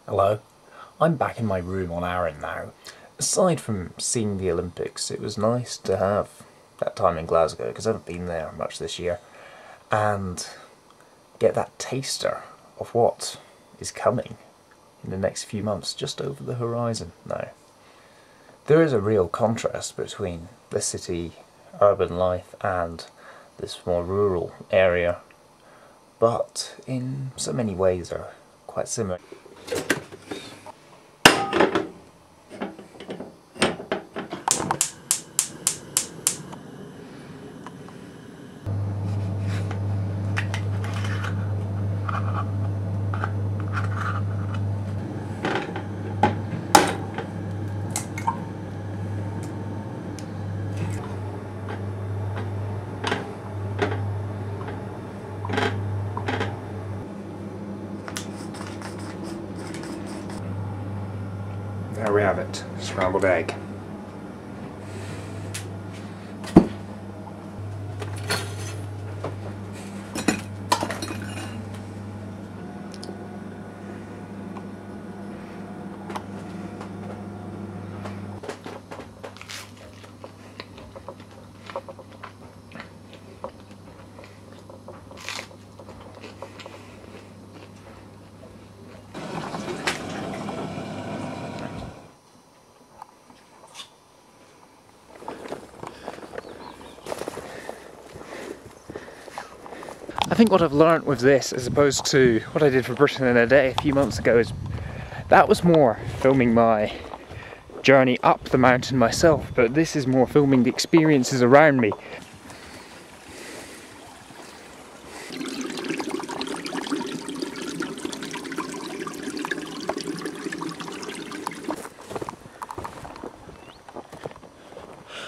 Hello, I'm back in my room on Arran now. Aside from seeing the Olympics, it was nice to have that time in Glasgow, because I haven't been there much this year, and get that taster of what is coming in the next few months, just over the horizon now. There is a real contrast between the city urban life and this more rural area, but in so many ways are quite similar. There we have it, scrambled egg. I think what I've learnt with this, as opposed to what I did for Britain in a Day a few months ago, is that was more filming my journey up the mountain myself, but this is more filming the experiences around me.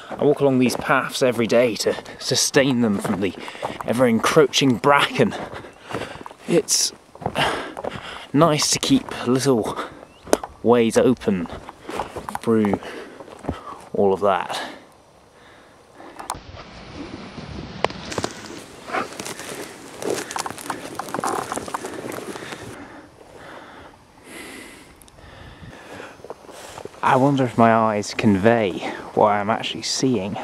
I walk along these paths every day to sustain them from the ever-encroaching bracken. It's nice to keep little ways open through all of that. I wonder if my eyes convey what I'm actually seeing.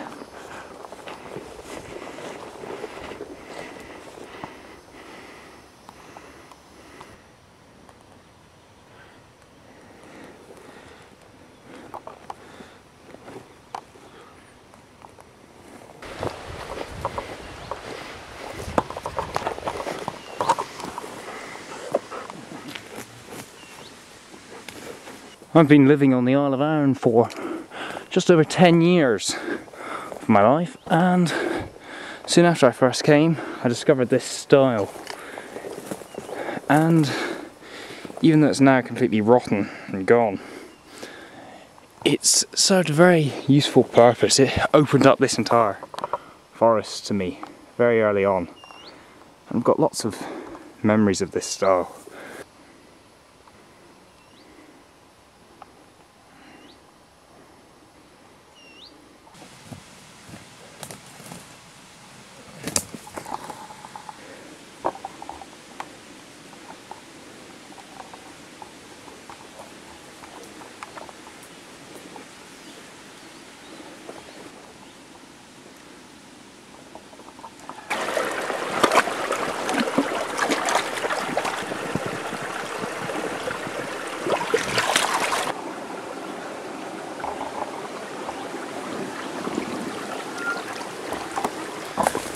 I've been living on the Isle of Arran for just over 10 years of my life, and soon after I first came I discovered this style, and even though it's now completely rotten and gone, it's served a very useful purpose. It opened up this entire forest to me very early on, and I've got lots of memories of this style.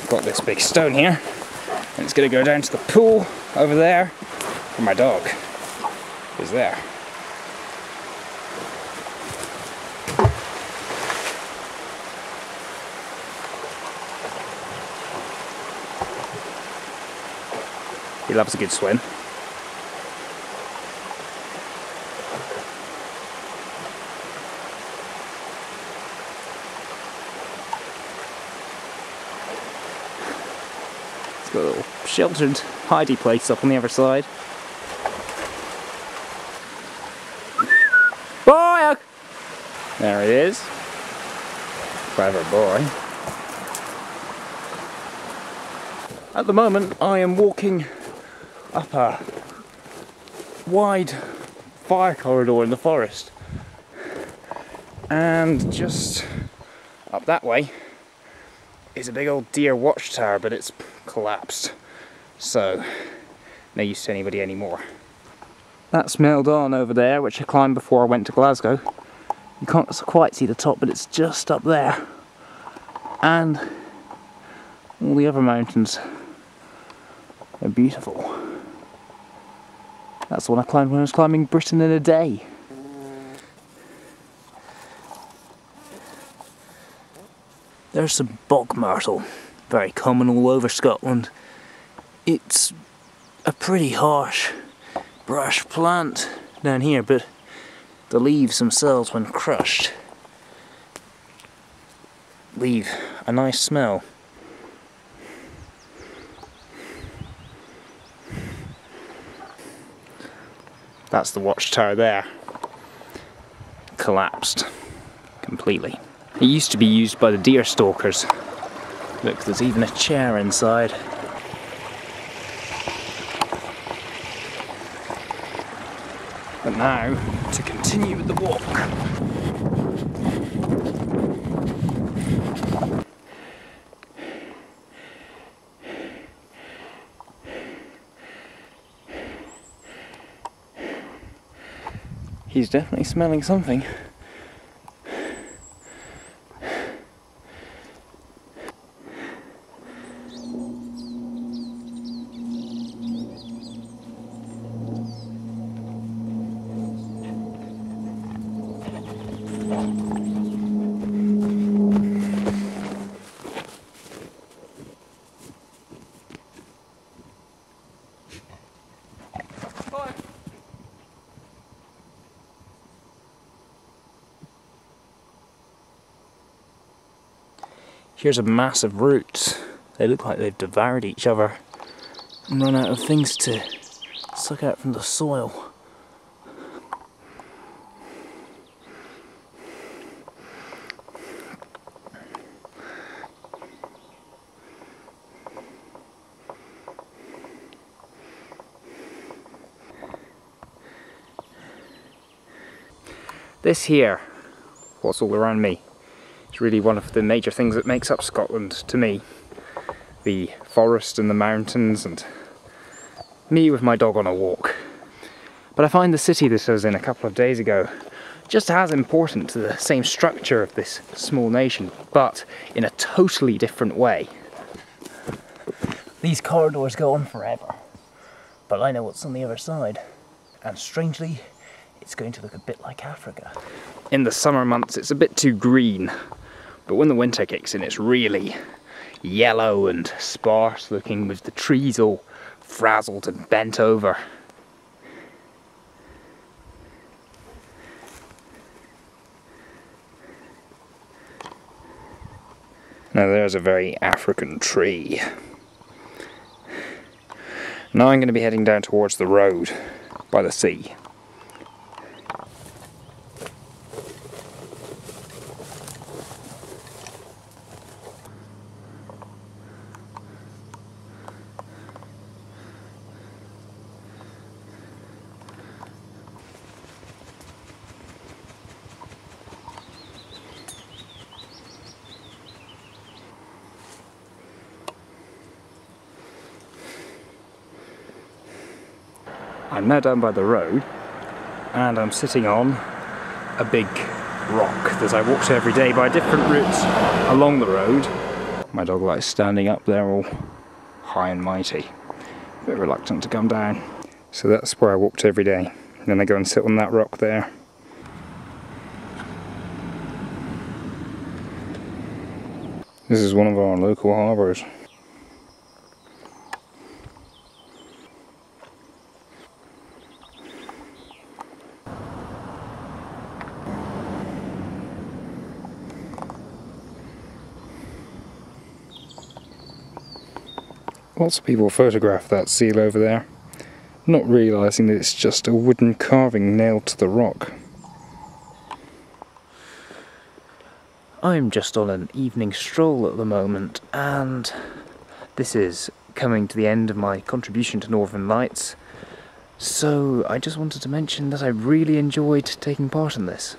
Got this big stone here, and it's going to go down to the pool over there, and my dog is there. He loves a good swim. Got a little sheltered hidey place up on the other side. Boy! There he is. Clever boy. At the moment I am walking up a wide fire corridor in the forest. And just up that way is a big old deer watchtower, but it's collapsed. So, no use to anybody anymore. That's Mill on over there, which I climbed before I went to Glasgow. You can't quite see the top, but it's just up there. And all the other mountains are beautiful. That's the one I climbed when I was climbing Britain in a day. There's some bog myrtle, very common all over Scotland. It's a pretty harsh brush plant down here, but the leaves themselves, when crushed, leave a nice smell. That's the watchtower there. Collapsed completely. It used to be used by the deer stalkers. Look, there's even a chair inside. But now, to continue with the walk. He's definitely smelling something. Here's a mass of roots. They look like they've devoured each other and run out of things to suck out from the soil. This here, what's all around me, is really one of the major things that makes up Scotland to me. The forest and the mountains and me with my dog on a walk. But I find the city that I was in a couple of days ago just as important to the same structure of this small nation, but in a totally different way. These corridors go on forever, but I know what's on the other side, and strangely, it's going to look a bit like Africa. In the summer months it's a bit too green, but when the winter kicks in it's really yellow and sparse looking, with the trees all frazzled and bent over. Now there's a very African tree. Now I'm going to be heading down towards the road by the sea. I'm now down by the road and I'm sitting on a big rock that I walk to every day by different routes along the road. My dog likes standing up there all high and mighty, a bit reluctant to come down. So that's where I walk to every day. And then I go and sit on that rock there. This is one of our local harbours. Lots of people photograph that seal over there, not realising that it's just a wooden carving nailed to the rock. I'm just on an evening stroll at the moment, and this is coming to the end of my contribution to Northern Lights. So I just wanted to mention that I really enjoyed taking part in this.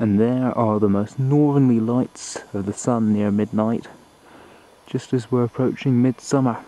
And there are the most northerly lights of the sun near midnight, just as we're approaching midsummer.